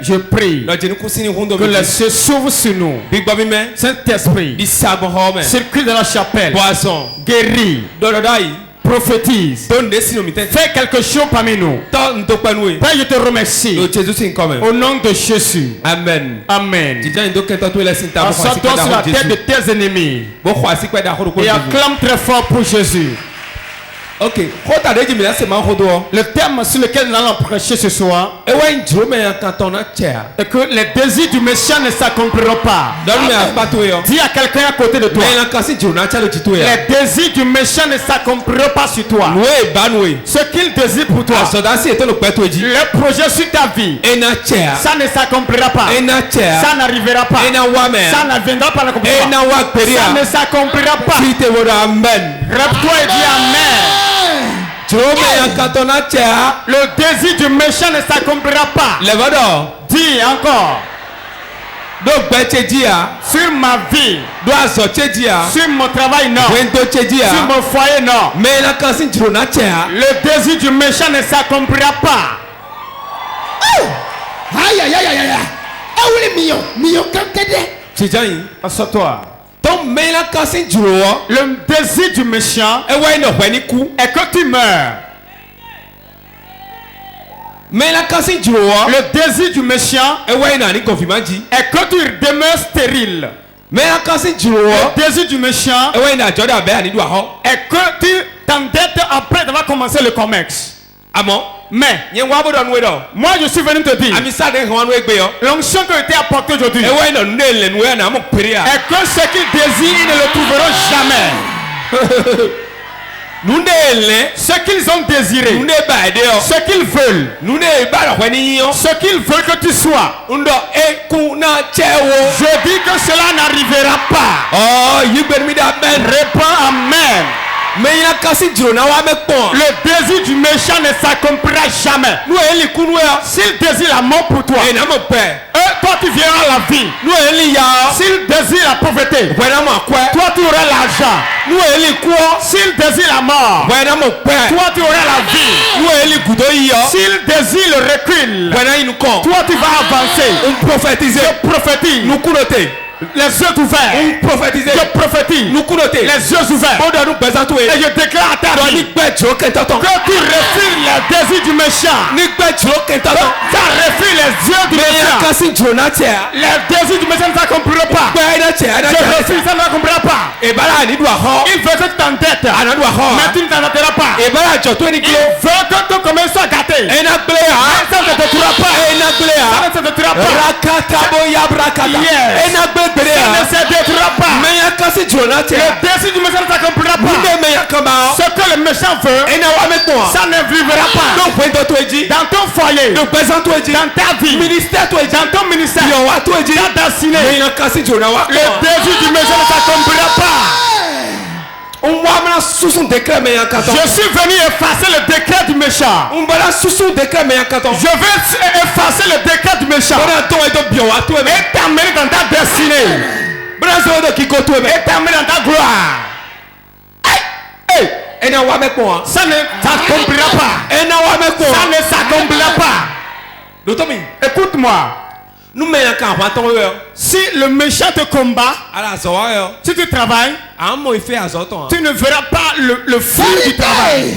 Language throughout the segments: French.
Je prie que les cieux s'ouvrent sur nous. Saint-Esprit, circule dans la chapelle, guéris, prophétise, fais quelque chose parmi nous. Père, je te remercie. Au nom de Jésus. Amen. Amen. Assois-toi sur la tête de tes ennemis et acclame très fort pour Jésus. Ok. Le thème sur lequel nous allons prêcher ce soir est que les désirs du méchant ne s'accompliront pas. Dis à quelqu'un à côté de toi. Les désirs du méchant ne s'accompliront pas sur toi. Ce qu'il désire pour toi, le projet sur ta vie, ça ne s'accomplira pas. Ça n'arrivera pas. Ça ne viendra pas l'accomplissement. Ça ne s'accomplira pas. Rêve-toi et dis Amen. Le désir du méchant ne s'accomplira pas. Dis encore. Sur ma vie, sur mon travail, non. Sur mon foyer, non. Le désir du méchant ne s'accomplira pas. Aïe aïe aïe aïe aïe. Assois-toi. Le désir du méchant est que tu meurs. Le désir du méchant est que tu demeures stérile. Le désir du méchant est que tu t'endettes après d'avoir commencé le commerce. Mais moi je suis venu te dire l'onction qui a été apportée aujourd'hui est que ce qu'ils désirent ils ne le trouveront jamais. Ce qu'ils ont désiré, ce qu'ils veulent, ce qu'ils veulent que tu sois, je dis que cela n'arrivera pas. Réponds Amen. Le désir du méchant ne s'accomplira jamais. S'il désire la mort pour toi, toi tu verras la vie. S'il désire la pauvreté, toi tu auras l'argent. S'il désire la mort, toi tu auras la vie. S'il désire le recul, toi tu vas avancer. Je prophétise. Les yeux ouverts. Je prophétise. Les yeux ouverts. Et je déclare à ta vie que tu refuses les désirs du méchant. Ça refuse les yeux du méchant. Les désirs du méchant ne s'accompliront pas. Je refuse, ça ne s'accomplira pas. Il veut que tu t'endettes, mais tu ne t'endetteras pas. Il veut que ton commerce soit gâté. Ça ne te détruira pas. Ça ne te détruira pas. Ça ne se détruira pas. Le désir du méchant ne s'accomplira pas. Ce que le méchant veut, ça ne vivra pas. Dans ton foyer, dans ta vie, dans ton ministère, dans ta destinée, le désir du méchant ne s'accomplira pas. Je suis venu effacer le décret du méchant. Je vais effacer le décret du méchant et t'amener dans ta destinée et t'amener dans ta gloire. Ça ne s'accomplira pas. Ça ne s'accomplira pas. Écoute-moi. Si le méchant te combat, si tu travailles, tu ne verras pas le fruit du travail.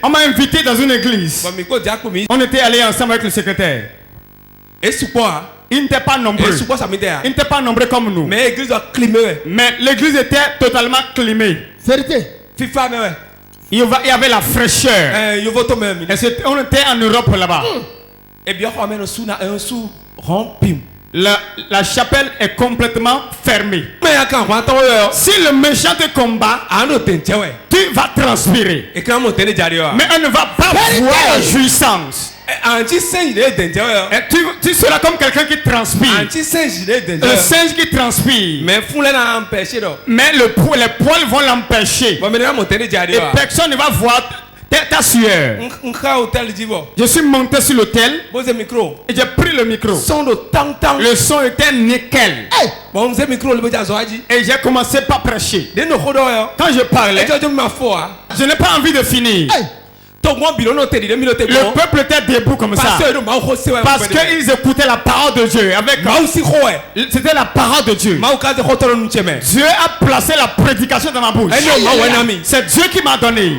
On m'a invité dans une église. On était allé ensemble avec le secrétaire. Il n'était pas nombreux. Il n'était pas nombreux comme nous. Mais l'église était totalement climée. Vérité. Il y avait la fraîcheur. On était en Europe là-bas. La chapelle est complètement fermée. Si le méchant te combat, tu vas transpirer. Mais on ne va pas voir la jouissance. Tu seras comme quelqu'un qui transpire. Le singe qui transpire. Mais les poils vont l'empêcher. Et personne ne va voir ta sueur. Je suis monté sur l'autel et j'ai pris le micro. Le son était nickel. Et j'ai commencé par prêcher. Quand je parlais, je n'ai pas envie de finir. Le peuple était debout comme ça. Parce qu'ils écoutaient la parole de Dieu. C'était la parole de Dieu. Dieu a placé la prédication dans ma bouche. C'est Dieu qui m'a donné.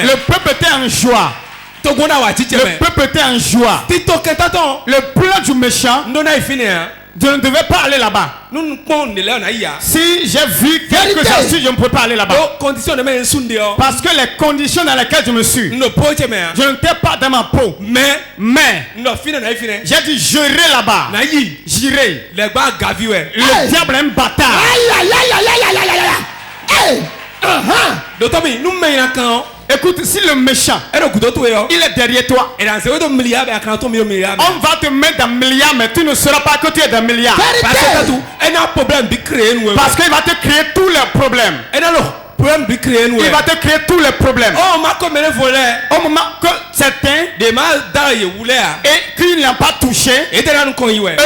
Le peuple était en joie. Le peuple était en joie. Le plan du méchant, je ne devais pas aller là-bas. Si j'ai vu quelques astuces, je ne peux pas aller là-bas. Parce que les conditions dans lesquelles je me suis, je n'étais pas dans ma peau. Mais j'ai dit j'irai là-bas. J'irai. Le diable est un bâtard. Écoute, si le méchant, il est derrière toi, on va te mettre dans milliards, mais tu ne sauras pas que tu es dans milliards. Parce qu'il va te créer tous les problèmes. Il va te créer tous les problèmes. Au moment que certains et qui n'ont pas touché, eux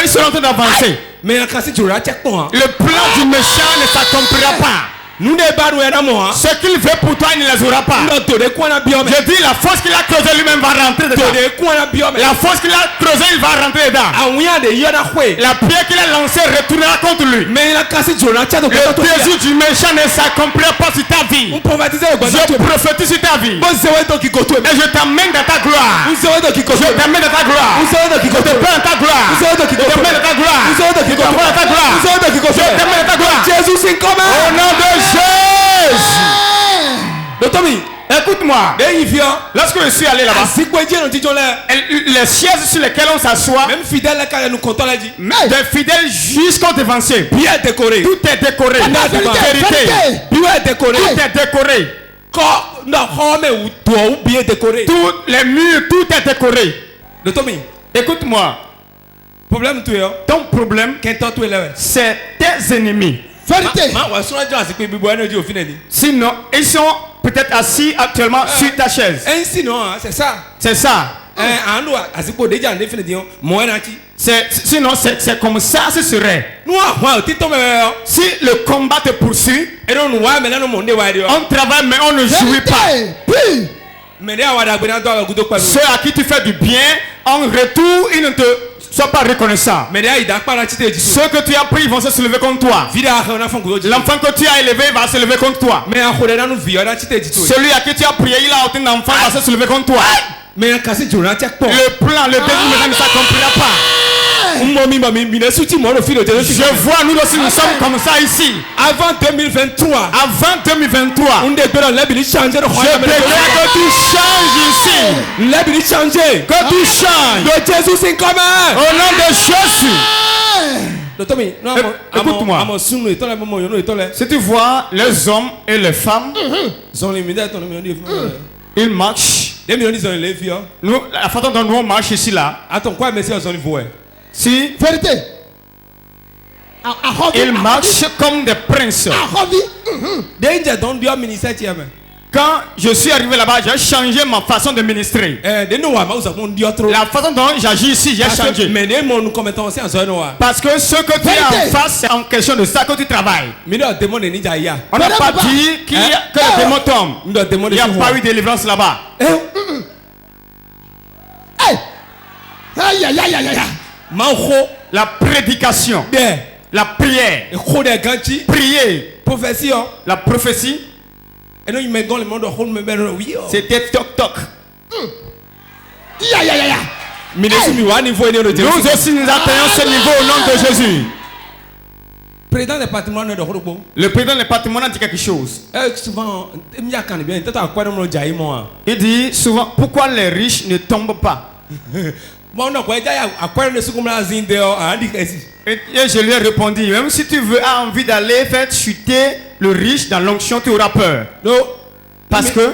ils sont en train d'avancer. Le plan du méchant ne s'accomplira pas. Ce qu'il veut pour toi, il ne les aura pas. Je dis la force qu'il a creusée lui-même va rentrer dedans. La force qu'il a creusée, il va rentrer dedans. La pierre qu'il a lancée retournera contre lui. Le désir du méchant ne s'accomplira pas sur ta vie. Je prophétise sur ta vie. Et je t'amène dans ta gloire. Je t'amène dans ta gloire. Je te prends dans ta gloire. Je t'amène dans ta gloire. Je te prends dans ta gloire. Je t'amène dans ta gloire. Au nom de Jésus. Écoute-moi. Lorsque je suis allé là-bas, les chaises sur lesquelles on s'assoit, des fidèles jusqu'au dévancier. Tout est décoré. Tout est décoré. Tous les murs, tout est décoré. Écoute-moi. Ton problème, c'est tes ennemis. Sinon, ils sont peut-être assis actuellement sur ta chaise. C'est ça. C'est ça. Sinon, c'est comme ça ce serait. Si le combat te poursuit, on travaille mais on ne jouit pas. Ceux à qui tu fais du bien, en retour, ils ne te sont pas reconnaissants. Ceux que tu as pris vont se lever contre toi. L'enfant que tu as élevé va se lever contre toi. Celui à qui tu as prié, il a obtenu un enfant, va se lever contre toi. Le plan, le désir ne s'accomplira pas. Je vois, nous aussi nous sommes comme ça ici. Avant 2023. Je déclare que tu changes ici. Que tu changes. Au nom de Jésus. Écoute-moi. Si tu vois les hommes et les femmes, ils marchent. Nous, la façon dont nous on marche ici là. Si vérité, ils marchent comme des princes. Quand je suis arrivé là-bas, j'ai changé ma façon de ministrer. La façon dont j'agis ici, j'ai changé. Parce que ce que tu as en face, c'est en question de ça que tu travailles. On n'a pas dit que le démon tombe. Il n'y a pas eu de délivrance là-bas. La prédication, la prière, prier, la prophétie, c'était toc toc. Nous aussi nous atteignons ce niveau au nom de Jésus. Le président du patrimoine dit quelque chose. Il dit souvent pourquoi les riches ne tombent pas. Et je lui ai répondu, même si tu veux, as envie d'aller faire chuter le riche dans l'onction, tu auras peur. Parce que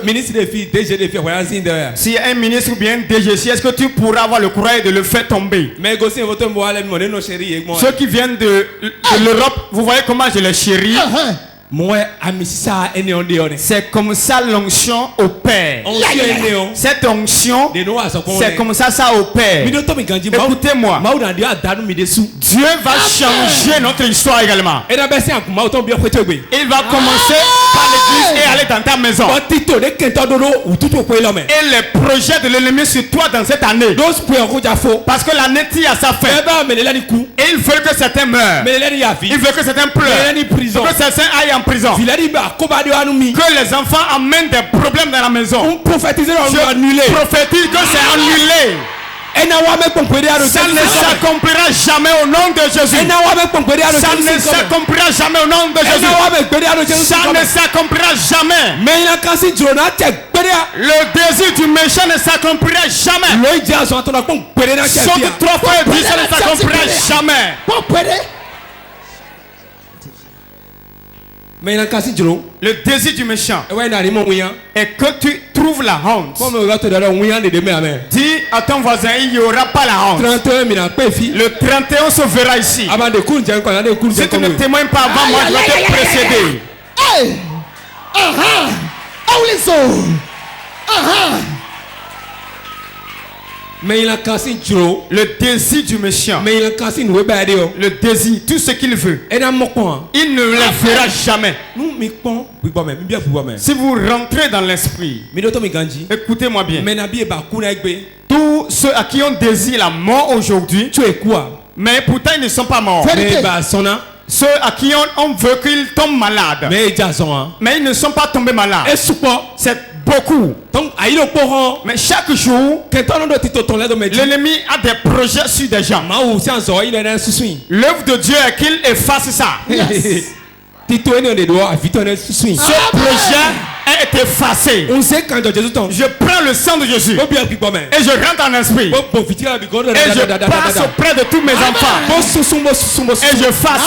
s'il y a un ministre ou bien un DGC, est-ce que tu pourras avoir le courage de le faire tomber? Ceux qui viennent de l'Europe, vous voyez comment je les chéris. C'est comme ça l'onction opère. Cette onction, c'est comme ça opère. Écoutez-moi, Dieu va changer notre histoire également. Il va commencer pas l'église et aller dans ta maison. Et les projets de l'ennemi sur toi dans cette année. Parce que l'année tire à sa fin. Et il veut que certains meurent. Il veut que certains pleurent. Que certains aillent en prison. Que les enfants amènent des problèmes dans la maison. Je prophétise que c'est annulé. Ça ne s'accomplira jamais au nom de Jésus. Ça ne s'accomplira jamais au nom de Jésus. Ça ne s'accomplira jamais. Le désir du méchant ne s'accomplira jamais. Saute 3 fois et dis ça ne s'accomplira jamais. Le désir du méchant est que tu trouves la honte. Dis à ton voisin, il n'y aura pas la honte. Le 31 se verra ici. Si tu ne témoignes pas avant moi, je vais te précéder. Le désir du méchant, le désir, tout ce qu'il veut, il ne le fera jamais. Si vous rentrez dans l'esprit, écoutez-moi bien, tous ceux à qui on désire la mort aujourd'hui, mais pourtant ils ne sont pas morts. Ceux à qui on veut qu'ils tombent malades, mais ils ne sont pas tombés malades. C'est beaucoup. Mais chaque jour, l'ennemi a des projets sur des gens. L'œuvre de Dieu est qu'il efface ça. Yes. Ce projet est effacé. Je prends le sang de Jésus et je rentre en esprit et je passe auprès de tous mes enfants et je fasse.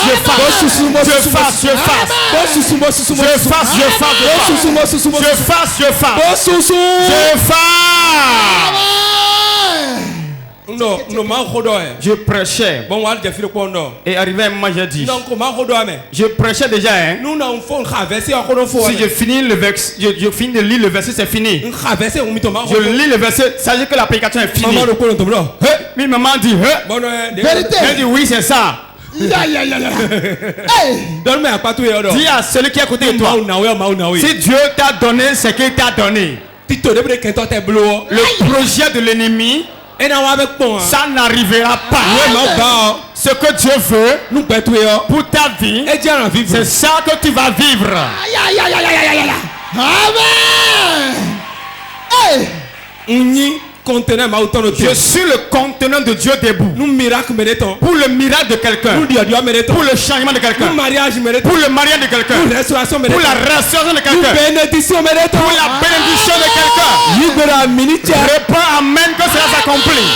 Je prêchais et arrivé à un moment j'ai dit je prêchais déjà si je finis le verset, je finis de lire le verset, c'est fini. Je lis le verset, sachez que la prédication est finie. Mais maman dit vérité. Elle dit oui, c'est ça. Dis à celui qui est à côté de toi, si Dieu t'a donné ce qu'il t'a donné, le projet de l'ennemi, ça n'arrivera pas. Ce que Dieu veut pour ta vie, c'est ça que tu vas vivre. Amen. Je suis le contenant de Dieu debout. Pour le miracle de quelqu'un. Pour le changement de quelqu'un. Pour le mariage de quelqu'un. Pour la restauration de quelqu'un. Pour la bénédiction de quelqu'un. Réponds amen que cela s'accomplit.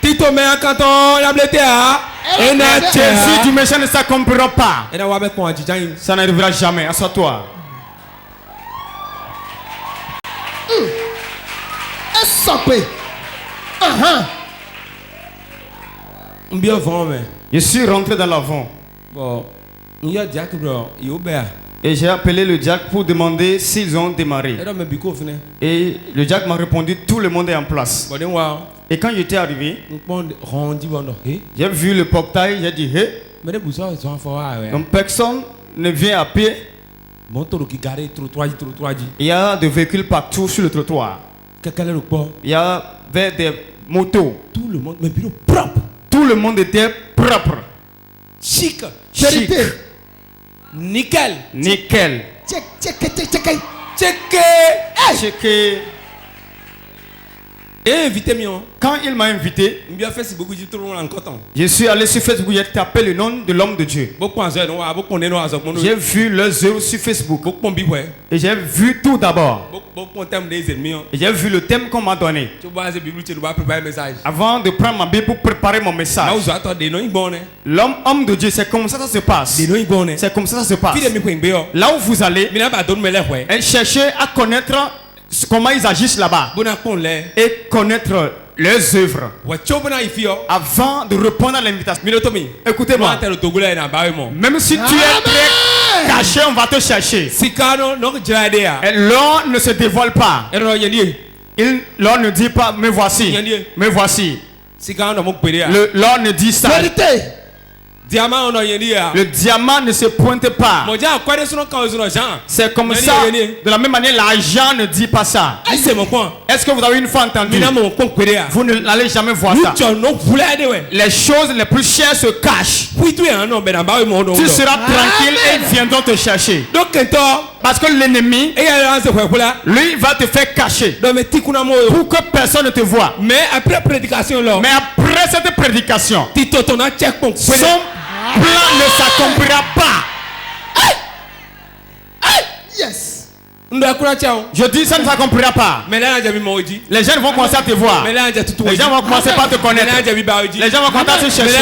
Le désir du méchant ne s'accomplira pas. Ça n'arrivera jamais. Assois-toi. Je suis rentré dans l'avant. Et j'ai appelé le diacre pour demander s'ils ont démarré. Et le diacre m'a répondu, tout le monde est en place. Et quand j'étais arrivé, j'ai vu le portail, j'ai dit, donc personne ne vient à pied. Il y a des véhicules partout sur le trottoir. Il y avait des motos. Tout le monde était propre. Chic. Chic. Nickel. Checké. Et invité mion. Quand il m'a invité, je suis allé sur Facebook, j'ai tapé le nom de l'homme de Dieu. J'ai vu leurs œuvres sur Facebook. Et j'ai vu tout d'abord. Et j'ai vu le thème qu'on m'a donné. Avant de prendre ma Bible pour préparer mon message. Homme de Dieu, c'est comme ça se passe. C'est comme ça se passe. Là où vous allez, cherchez à connaître comment ils agissent là-bas et connaître leurs œuvres avant de répondre à l'invitation. Écoutez-moi, même si tu es très caché, on va te chercher. Et l'or ne se dévoile pas. L'or ne dit pas me voici. L'or ne dit ça. Le diamant ne se pointe pas. C'est comme ça. De la même manière, l'argent ne dit pas ça. Est-ce que vous avez une fois entendu? Vous n'allez jamais voir ça. Les choses les plus chères se cachent. Tu seras tranquille et ils viendront te chercher. Parce que l'ennemi, lui, va te faire cacher pour que personne ne te voit. Mais après cette prédication, son plan ne s'accomplira pas. Yes. Je dis ça ne s'accomplira pas. Les gens vont commencer à te voir. Les gens vont commencer par te connaître. Les gens vont commencer à te chercher.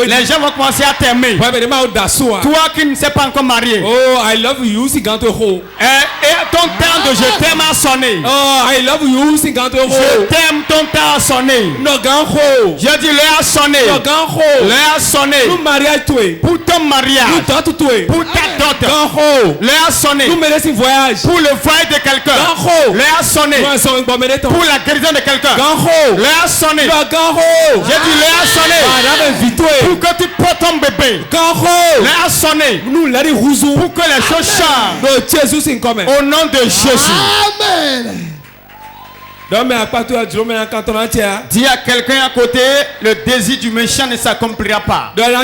Les gens vont commencer à t'aimer. Toi qui ne sais pas encore marié. Oh, I love you, si ganto ho. Et ton temps de je t'aime a sonné. Oh, I love you, si ganto ho. Je t'aime, ton temps a sonné. No gan ho. Je dis l'heure a sonné. No gan ho. L'heure a sonné. Nous mariage toi. Pour ton mariage. Nous dot toi. Pour ta dot. Gan ho. L'heure a sonné. Nous mettons un voyage. Pour le voyage de quelqu'un. Gan ho. L'heure a sonné. Pour la guérison de quelqu'un. Gan ho. L'heure a sonné. Gan ho. J'ai dit l'heure a sonné. Pour que tu portes ton bébé. Gan ho. L'heure a sonné. Nous l'avons rousou. Pour que les choses changent. No Jésus c'est comme. Au nom de Jésus. Amen. Dis à quelqu'un à côté, le désir du méchant ne s'accomplira pas. Ça ne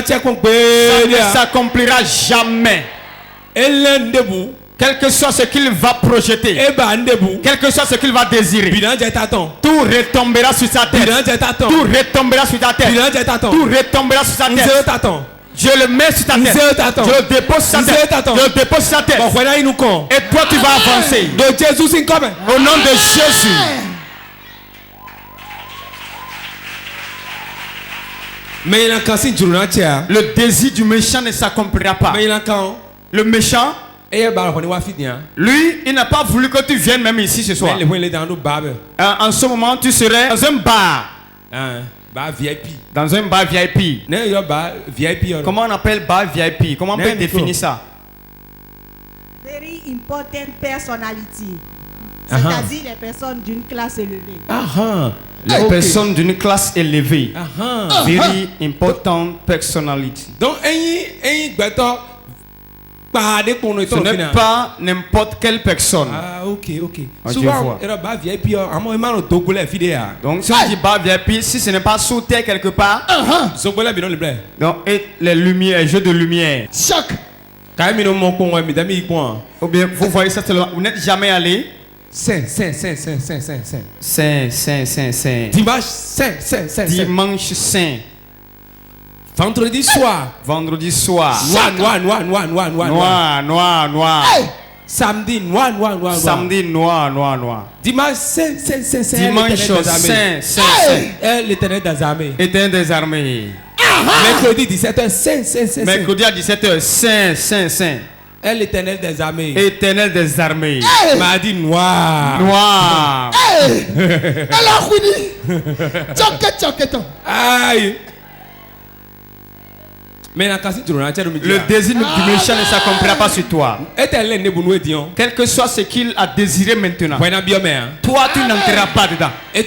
s'accomplira jamais. Quel que soit ce qu'il va projeter, quel que soit ce qu'il va désirer, tout retombera sur sa tête. Tout retombera sur ta tête. Tout retombera sur sa tête. Je le mets sur ta tête. Je le dépose sur ta tête. Je le dépose sur ta tête. Et toi tu vas avancer. Au nom de Jésus. Le désir du méchant ne s'accomplira pas. Le méchant, lui, il n'a pas voulu que tu viennes même ici ce soir. En ce moment, tu serais dans un bar. Dans un bar VIP. Comment on appelle bar VIP? Comment on peut définir ça? Very important personality. C'est-à-dire les personnes d'une classe élevée. Les personnes d'une classe élevée. Very important personality. Donc, ce n'est pas n'importe quelle personne. Ah, ok. Souvent, donc, si on dit bar VIP, si ce n'est pas sous terre quelque part, donc, et les lumières, jeux de lumière. Choc. Ou bien, vous voyez ça, vous n'êtes jamais allé. Saint. Dimanche saint. Dimanche saint. Vendredi soir. Noir. Samedi noir. Samedi noir. Dimanche saint. Dimanche saint. L'Éternel des armées. Éternel des armées. Mercredi 17h saint. Mercredi à 17h saint. L'Éternel des armées. Éternel des armées. Mardi noir. Alors, choc. Aïe. Le désir du méchant ne s'accomplira pas sur toi. Quel que soit ce qu'il a désiré maintenant, toi tu n'entreras pas dedans. Quel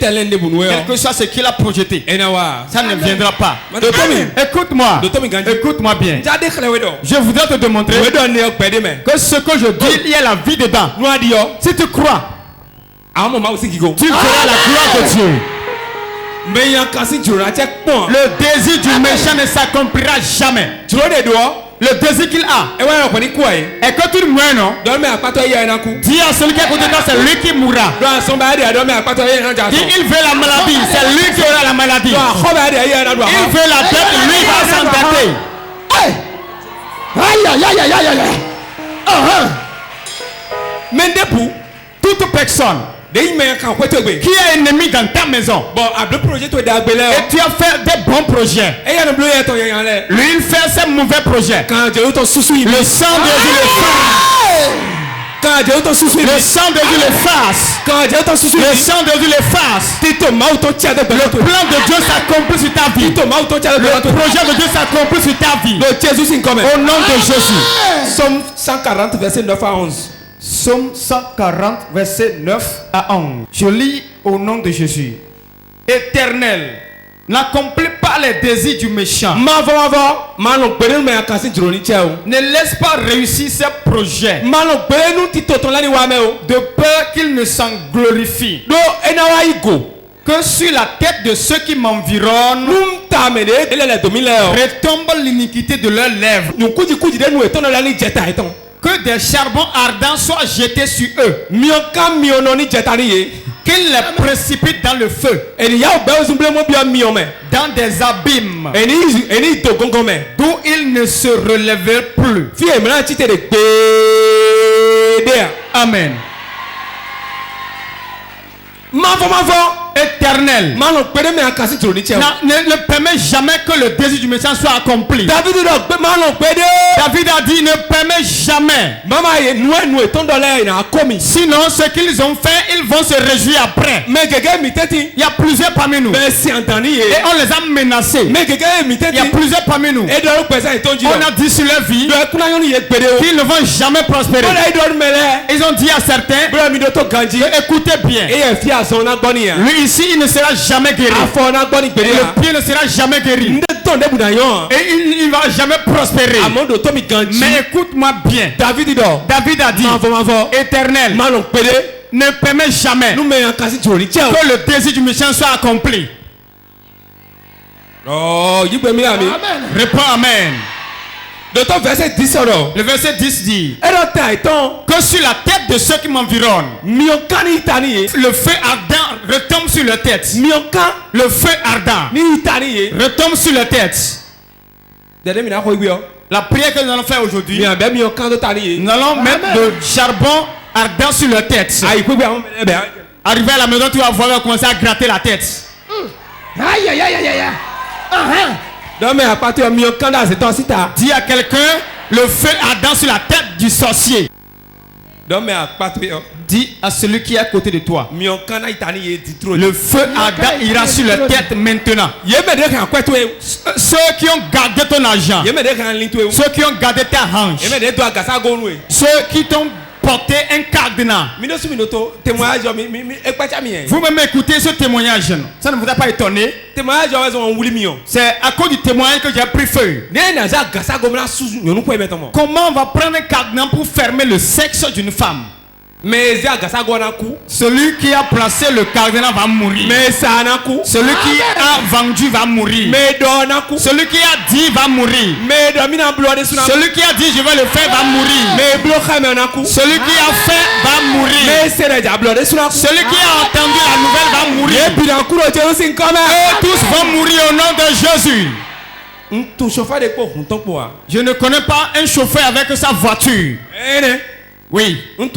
que soit ce qu'il a projeté, ça ne viendra pas. Écoute-moi bien. Je voudrais te démontrer que ce que je dis, il y a la vie dedans. Si tu crois, tu verras la gloire de Dieu. Le désir du méchant ne s'accomplira jamais. Le désir qu'il a est que tu meurs, non? Dis à celui qui est à côté de toi, c'est lui qui mourra. Dis il veut la maladie, c'est lui qui aura la maladie. Il veut la dette, lui va s'endetter. Mais toute personne qui est ennemi dans ta maison et tu as fait des bons projets, lui il fait ses mauvais projets, le sang de Dieu le sang de Dieu le sang de Dieu l'efface. Le plan de Dieu s'accomplit sur ta vie. Le projet de Dieu s'accomplit sur ta vie. Au nom de Jésus. Somme 140 verset 9 à 11. Somme 140 verset 9 à 11. Je lis au nom de Jésus. Éternel, n'accomplis pas par les désirs du méchant. Ne Ne laisse pas réussir ses projets de peur qu'il ne s'en glorifie. Que sur la tête de ceux qui m'environnent retombe l'iniquité de leurs lèvres. Que des charbons ardents soient jetés sur eux. Qu'ils les précipitent dans le feu. Dans des abîmes. D'où ils ne se relèvent plus. Amen. Éternel, ne permet jamais que le désir du méchant soit accompli. David a dit ne permet jamais. Sinon ce qu'ils ont fait, ils vont se réjouir après. Il y a plusieurs parmi nous et on les a menacés. Il y a plusieurs parmi nous, on a dit sur leur vie qu'ils ne vont jamais prospérer. Ils ont dit à certains, écoutez bien, lui ici il ne sera jamais guéri. Et le pied ne sera jamais guéri. Et il ne va jamais prospérer. Mais écoute-moi bien. David a dit, Éternel, ne permets jamais que le désir du méchant soit accompli. Réponds Amen. Le verset 10 dit que sur la tête de ceux qui m'environnent, le feu ardent retombe sur leur tête. Le feu ardent retombe sur leur tête. La prière que nous allons faire aujourd'hui, nous allons mettre le charbon ardent sur leur tête. Arrivé à la maison, tu vas voir, tu vas commencer à gratter la tête. Aïe aïe aïe aïe aïe. Dis à quelqu'un, le feu ardent sur la tête du sorcier. Dis à celui qui est à côté de toi, le feu ardent ira sur la tête maintenant. Ceux qui ont gardé ton argent, ceux qui ont gardé ta hanche, ceux qui t'ont porté un cadenas. Vous-même écoutez ce témoignage. Ça ne vous a pas étonné? C'est à cause du témoignage que j'ai pris feu. Comment on va prendre un cadenas pour fermer le sexe d'une femme? Celui qui a placé le cadenas va mourir. Celui qui a vendu va mourir. Celui qui a dit va mourir. Celui qui a dit je vais le faire va mourir. Celui qui a fait va mourir. Celui qui a entendu la nouvelle va mourir. Et tous vont mourir au nom de Jésus. Je ne connais pas un chauffeur avec sa voiture. Oui. Je ne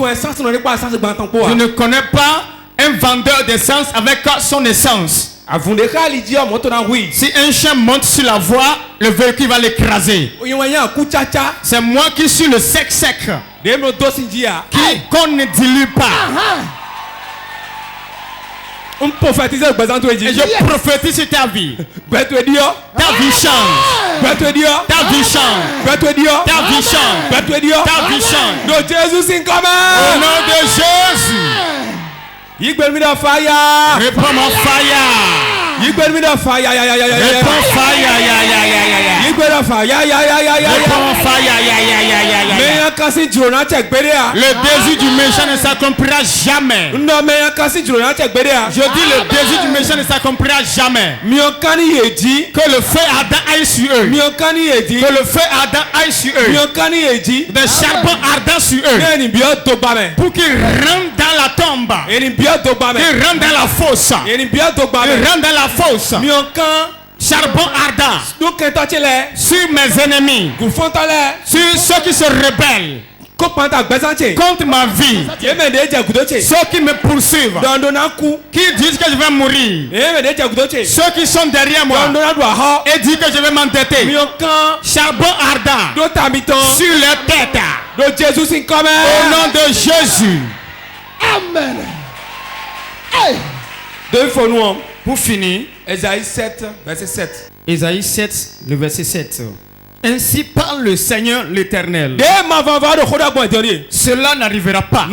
connais pas un vendeur d'essence avec son essence. Si un chien monte sur la voie, le véhicule va l'écraser. C'est moi qui suis le sec, qu'on ne dilue pas. Et je prophétise sur ta vie. Ta vie change. Ta vie change. Ta vie change. Ta vie change. Au nom de Jésus. Réponds mon fire. Réponds fire. Le désir du méchant ne s'accomplira jamais. Je dis le désir du méchant ne s'accomplira jamais. Que le feu ardent aille sur eux. Que le feu ardent aille sur eux. Des charbons ardents sur eux. Pour qu'ils rentrent dans la tombe. Qu'ils rentrent dans la fosse. Qu'ils rentrent dans la fosse. Charbon ardent sur mes ennemis, sur ceux qui se rebellent contre ma vie, ceux qui me poursuivent, qui disent que je vais mourir, ceux qui sont derrière moi et disent que je vais m'entêter. Charbon ardent sur leur tête. Au nom de Jésus. Amen. Hey. Deux fois nous. Pour finir, Ésaïe 7, verset 7. Ésaïe 7, le verset 7. Ainsi parle le Seigneur l'Éternel. Cela n'arrivera pas.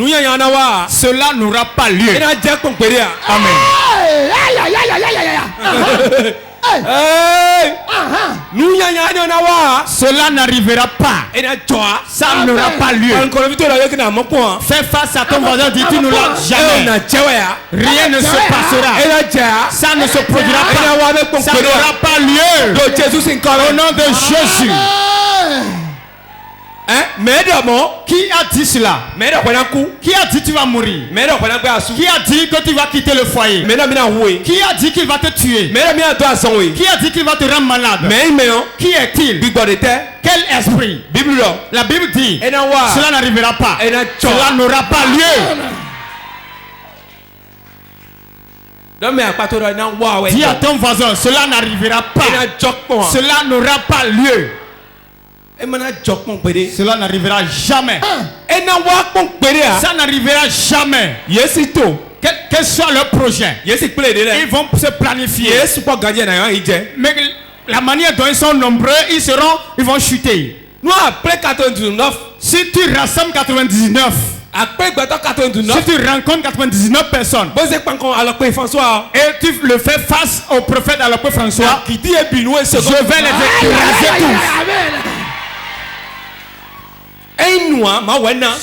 Cela n'aura pas lieu. Amen. Cela n'arrivera pas. Ça n'aura pas lieu. Fais face à ton voisin, dis tu ne l'as jamais. Rien ne se passera. Ça ne se produira pas. Ça n'aura pas lieu. Au nom de Jésus. Qui a dit cela? Qui a dit tu vas mourir? Qui a dit que tu vas quitter le foyer? Qui a dit qu'il va te tuer? Qui a dit qu'il va te rendre malade? Qui est-il? Quel esprit? La Bible dit cela n'arrivera pas. Cela n'aura pas lieu. Dis à ton voisin, cela n'arrivera pas. Cela n'aura pas lieu. Cela n'arrivera jamais. Ça n'arrivera jamais. Quel soit leur projet, ils vont se planifier. Mais la manière dont ils sont nombreux, ils vont chuter. Si tu rassembles 99, si tu rencontres 99 personnes et tu le fais face au prophète à l'apôtre François, je vais les écraser tous.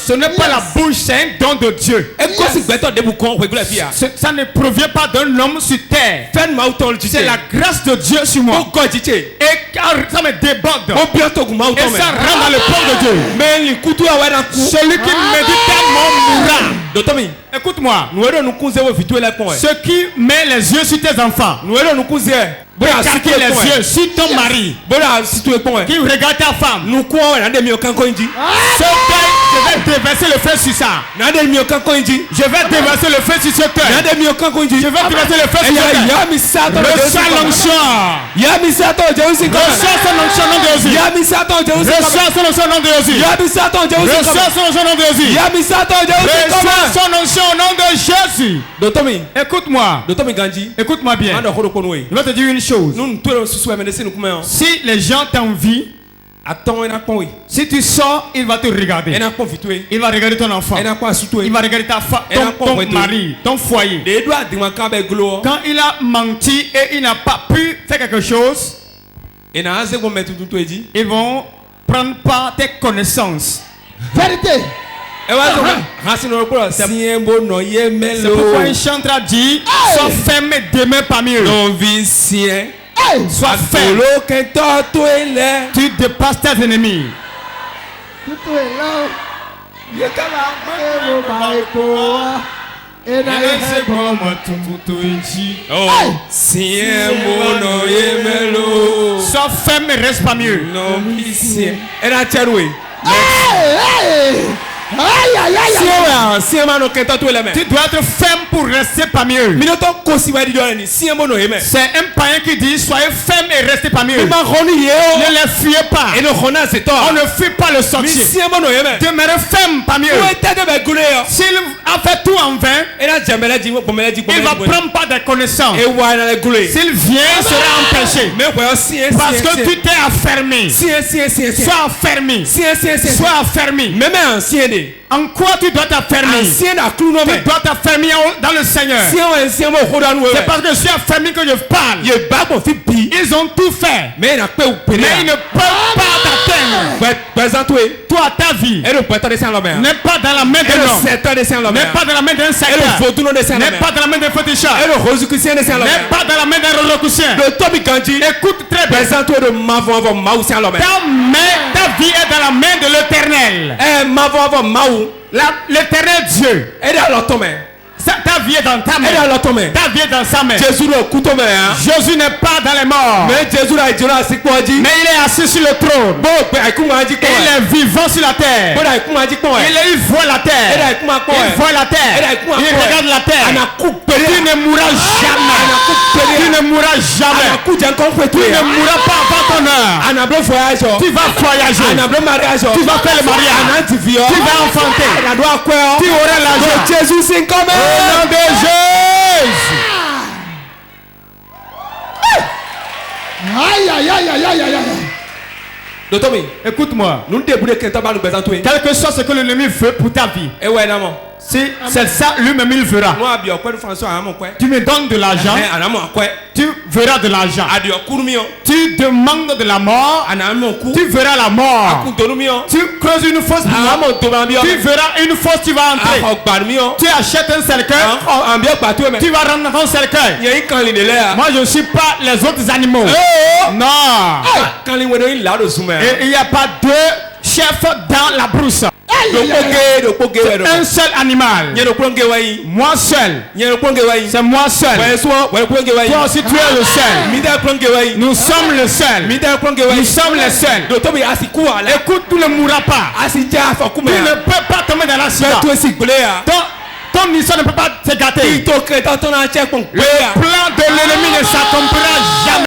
Ce n'est pas la bouche, c'est un don de Dieu. Ça ne provient pas d'un homme sur terre. C'est la grâce de Dieu sur moi. Et ça me déborde. Et ça rentre dans le port de Dieu. Celui qui médite tellement mourra. Écoute-moi. Ce qui met les yeux sur tes enfants, écarter les yeux sur ton mari, qui regarde ta femme, je vais déverser le feu sur ça. Je vais déverser le feu sur ce cœur. Je vais déverser le feu sur ce cœur. Reçois l'onction. Reçois son onction au nom de Jésus. Reçois son onction au nom de Jésus. Reçois son onction au nom de Jésus. Reçois son onction au nom de Jésus. Écoute-moi. Écoute-moi bien. Je vais te dire une chose. Si les gens t'envient, si tu sors, il va te regarder. Il va regarder ton enfant. Il va regarder ta femme, ton mari, ton foyer. Quand il a menti et il n'a pas pu faire quelque chose, ils vont prendre par tes connaissances. Vérité. C'est pourquoi un chanteur dit sois ferme et demeure parmi eux. Sois ferme. Tu dépasses tes ennemis. Sois ferme et reste parmi eux. Tu dois être ferme pour rester parmi eux. C'est un païen qui dit soyez ferme et restez parmi eux. Ne les fuyez pas. On ne fuit pas le sorcier. Demeurez ferme parmi eux. S'il a fait tout en vain, il va prendre pas de connaissances. S'il vient, il sera empêché. Parce que tu t'es affermé. Sois affermi. Sois affermi. En quoi tu dois t'affermir? Tu dois t'affermir dans le Seigneur. C'est parce que je suis affermi que je parle. Ils ont tout fait, mais ils ne peuvent pas t'atteindre. Toi, ta vie n'est pas dans la main de l'homme, n'est pas dans la main d'un secteur, n'est pas dans la main d'un féticheur, n'est pas dans la main d'un Rosicrucien. Écoute très bien. Ta vie est dans la main de l'Éternel. L'Éternel Dieu. Ta vie est dans ta main. Ta vie est dans sa main. Jésus n'est pas dans les morts. Mais il est assis sur le trône. Il est vivant sur la terre. Il voit la terre. Il voit la terre. Il regarde la terre. Tu ne mourras jamais. Tu ne mourras jamais. Tu ne mourras pas avant ton heure. Tu vas voyager. Tu vas faire le mariage. Tu vas enfanter. Tu auras l'argent. Jésus c'est comme au nom de Jésus. Aïe aïe aïe aïe aïe aïe. Écoute-moi. Quel que soit ce que l'ennemi veut pour ta vie, Si c'est ça, lui-même il fera. Tu me donnes de l'argent, tu verras de l'argent. Tu demandes de la mort, tu verras la mort. Tu creuses une fosse, tu verras une fosse, tu vas entrer. Tu achètes un cercueil, tu vas rentrer dans ton cercueil. Moi je ne suis pas les autres animaux. Non. Et il n'y a pas deux chefs dans la brousse. Un seul animal. Moi seul. C'est moi seul. Toi aussi tu es le seul. Nous sommes le seul. Nous sommes les seuls. Écoute, tu ne mourras pas. Tu ne peux pas tomber dans l'accident. Ton histoire ne peut pas se gâter. Le plan de l'ennemi ne s'accomplira jamais.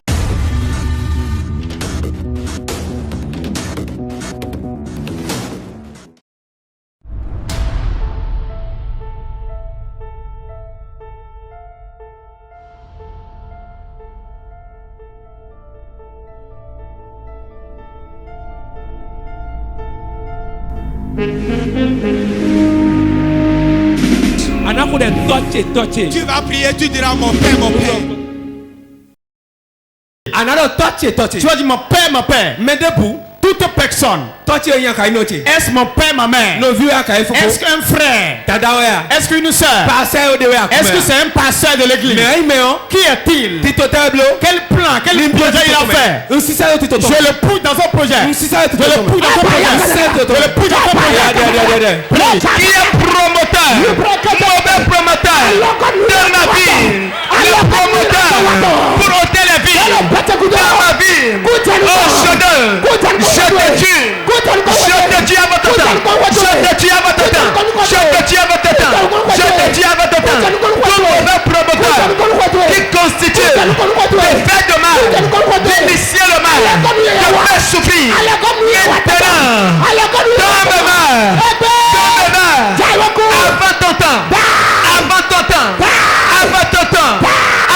Tu vas prier, tu diras mon père, mon père. Tu vas dire mon père. Mais debout, toute personne. Est-ce mon père, ma mère? Est-ce qu'un frère? Est-ce qu'une soeur? Est-ce que c'est un pasteur de l'église? Qui est-il? Quel plan, quel projet il a fait? Je le pousse dans son projet. Je le pousse dans son projet. Qui est promoteur? Mauvais promoteur de ma vie. Le promoteur pour ôter les vies dans ma vie. Oh, je te tue. Je te dis à votre temps. Je te dis à votre temps. Je te dis à votre temps. Je te dis à votre temps. Tout mauvais promoteur qui constitue de faire de mal, d'initier le mal, de faire souffrir. Maintenant, avant ton temps, avant ton temps, avant ton temps,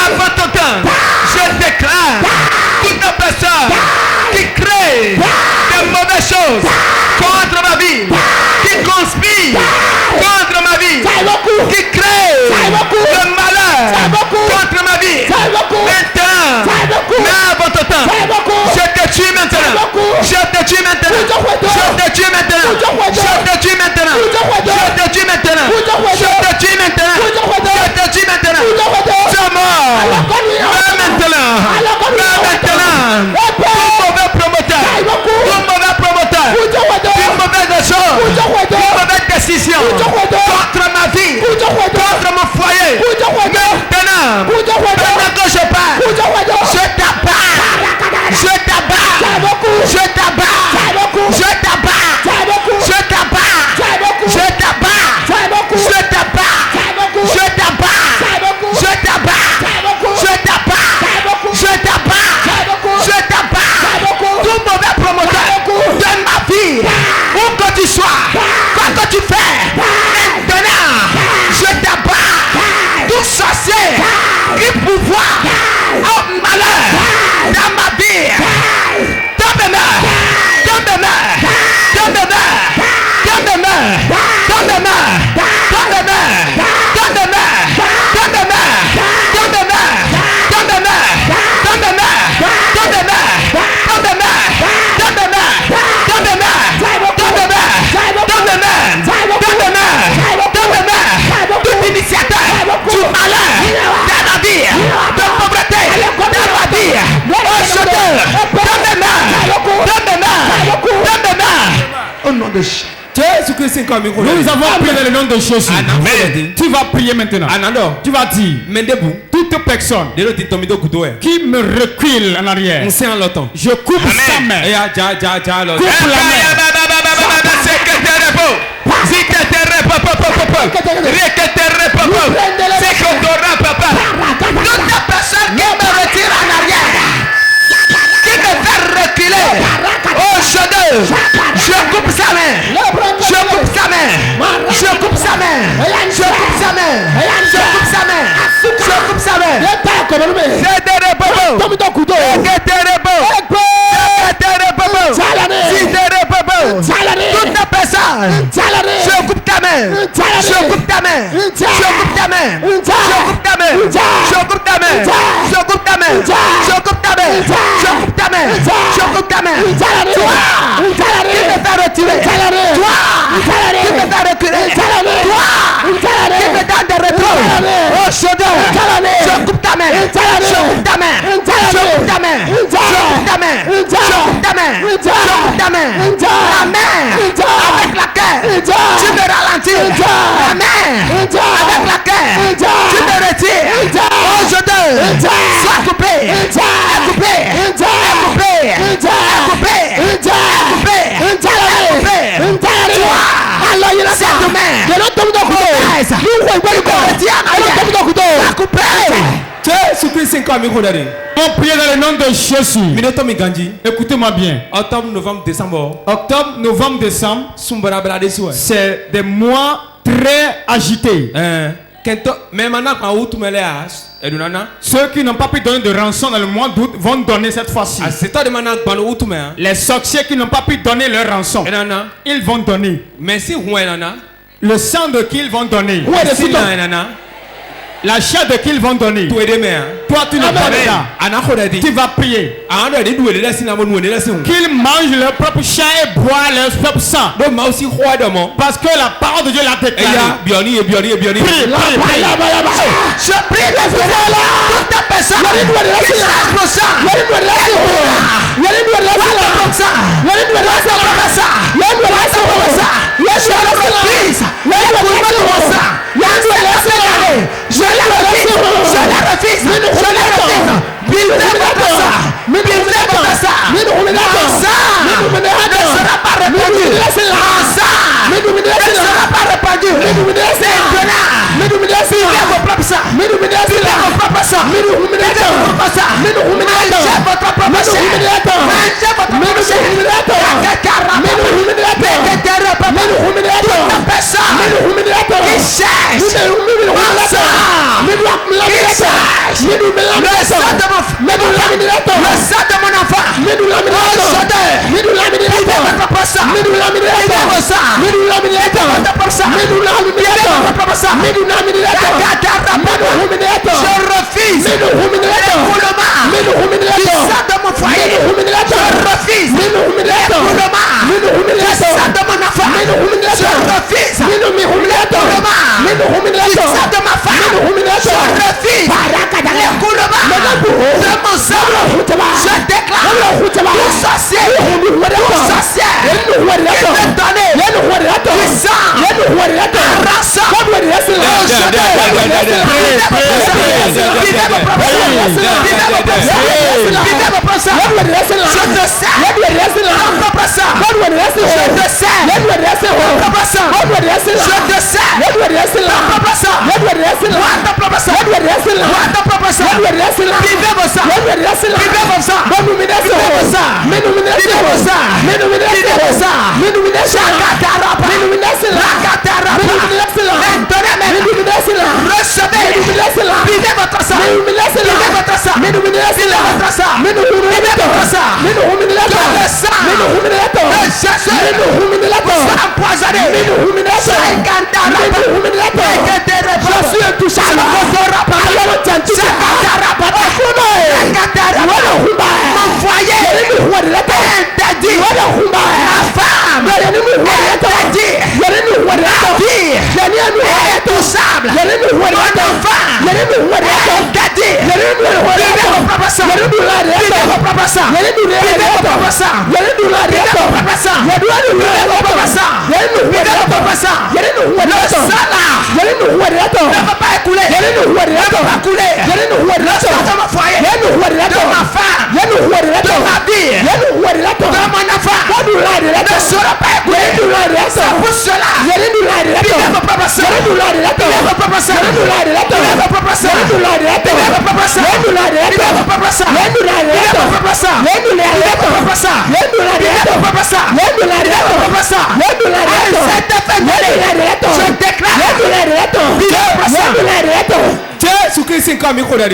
avant ton temps, je déclare toute personne qui crée de mauvaises choses contre ma vie, qui conspire contre ma vie, qui crée le malheur contre ma vie. Maintenant, mais avant ton temps, je te tue maintenant. Je te tue maintenant. Je te tue maintenant. Je te tue maintenant. Je te tue maintenant. Je te tue maintenant. Je te tue maintenant. Tu es mort. Mais maintenant. Mais maintenant. Tout mauvais promoteur. Tout mauvais promoteur. Une mauvaise chose. Une mauvaise décision. Contre ma vie. Contre mon foyer. Maintenant. Pendant que je pars. Je t'abats. Je t'abats. Je t'abats. Je t'abats. Je t'abats. Je t'abats. Je t'abats. Je t'abats. Je t'abats. Je t'abats. Je t'abats. Je t'abats. Tout mauvais promoteur de ma vie, où que tu sois, quoi que tu fais, maintenant, je t'abats. Tout sorcier qui pouvoir au malheur dans ma vie. Dans mes mains. Dans mes mains. Dans mes mains. Dans mes mains. Dans mes mains. Dans mes mains. Dans mes mains. Dans mes mains. Dans mes mains. Dans mes mains. Dans mes mains. Dans mes mains. Dans mes mains. Dans mes mains. Dans mes mains. Dans mes mains. Dans mes mains. Dans mes mains. Dans mes mains. Tout initiateur du malheur dans ma vie, de pauvreté dans ma vie, acheteur dans mes mains. Dans mes mains. Dans mes mains. Au nom de Jésus. Nous avons prié dans le nom de Jésus. Tu vas prier maintenant. Tu vas dire, toute personne qui me recule en arrière, je coupe sa main. Coupe la main. Toute personne qui me retire en arrière, qui me fait reculer, oh je coupe sa main. Je coupe sa main. Je coupe sa main. Je coupe sa main. Je coupe sa main. Je coupe sa main. C'est des repos. Toute personne, je coupe ta ta main. Je coupe ta main. Je coupe ta main. Je coupe ta main. Je coupe ta main. Je coupe ta main. Je coupe ta main. Je coupe ta main. Je coupe ta main. Toi, qui me fait retirer. Toi, qui me fait reculer. Toi, qui me donne des retours. Oh, chaudeur. Je coupe ta main. Je coupe ta main. Je coupe ta main. Je coupe ta main. Je coupe ta main. Je coupe ta main. La main avec laquelle tu me ralentis. La main avec laquelle tu me retires. Oh, je te sois coupé. Coupé. Coupé. Coupé. Cette main. On prie dans le nom de Jésus. Écoutez-moi bien. Octobre, novembre, décembre. Octobre, novembre, décembre, c'est des mois très agités. Ceux qui n'ont pas pu donner de rançon dans le mois d'août vont donner cette fois-ci. Les sorciers qui n'ont pas pu donner leur rançon, ils vont donner. Le sang de qui ils vont donner. La chair de qui ils vont donner. Toi tu n'es pas là. Tu vas prier. Qu'ils mangent leur propre chair et boivent leur propre sang. Parce que la parole de Dieu l'a déclaré. Prie. Je prie les frères là. Toute ta personne qui cherche le sang. Je la refuse. Bildez votre sang. Ne sera pas répandu. Ne sera pas répandu. C'est incroyable. Bildez vos propres sang. Bildez vos propres sang. Mangez votre propre chair. Mangez votre propre chair. Toute personne qui cherche le sang de mon enfant. Je refuse l'écoulement du sang de mon foyer. Je refuse l'écoulement du sang de mon enfant. Je refuse l'écoulement du sang de ma femme. Je refuse l'écoulement de mon sang. Je déclare tout sorcier qui veut donner du sang rançon.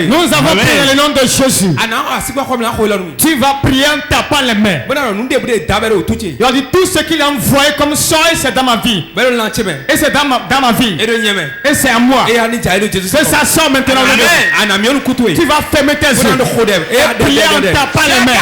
Nous avons prié dans le nom de Jésus. Tu vas prier en tapant les mains. Il a dit tout ce qu'il a envoyé comme soin, c'est dans ma vie. Et c'est dans ma vie. Et c'est à moi. C'est ça sort maintenant. Tu vas fermer tes yeux et prier en tapant les mains.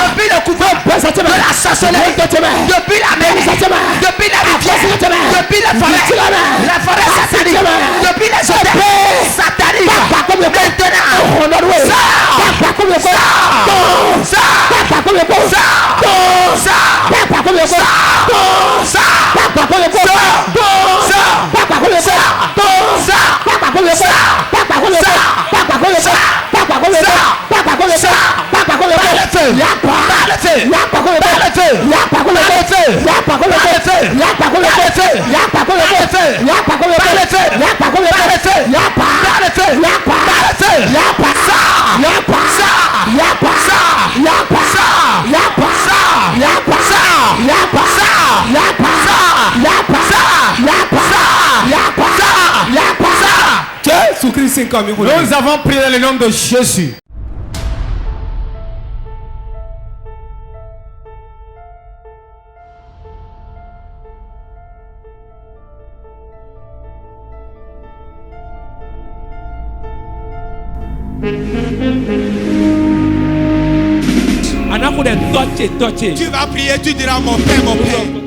depuis le couvent de la sorcellerie, depuis la mer, depuis la rivière, depuis la forêt satanique, depuis les hôtels sataniques, Nous avons prié dans le nom de Jésus. Tu vas prier, tu diras mon Père, mon Père.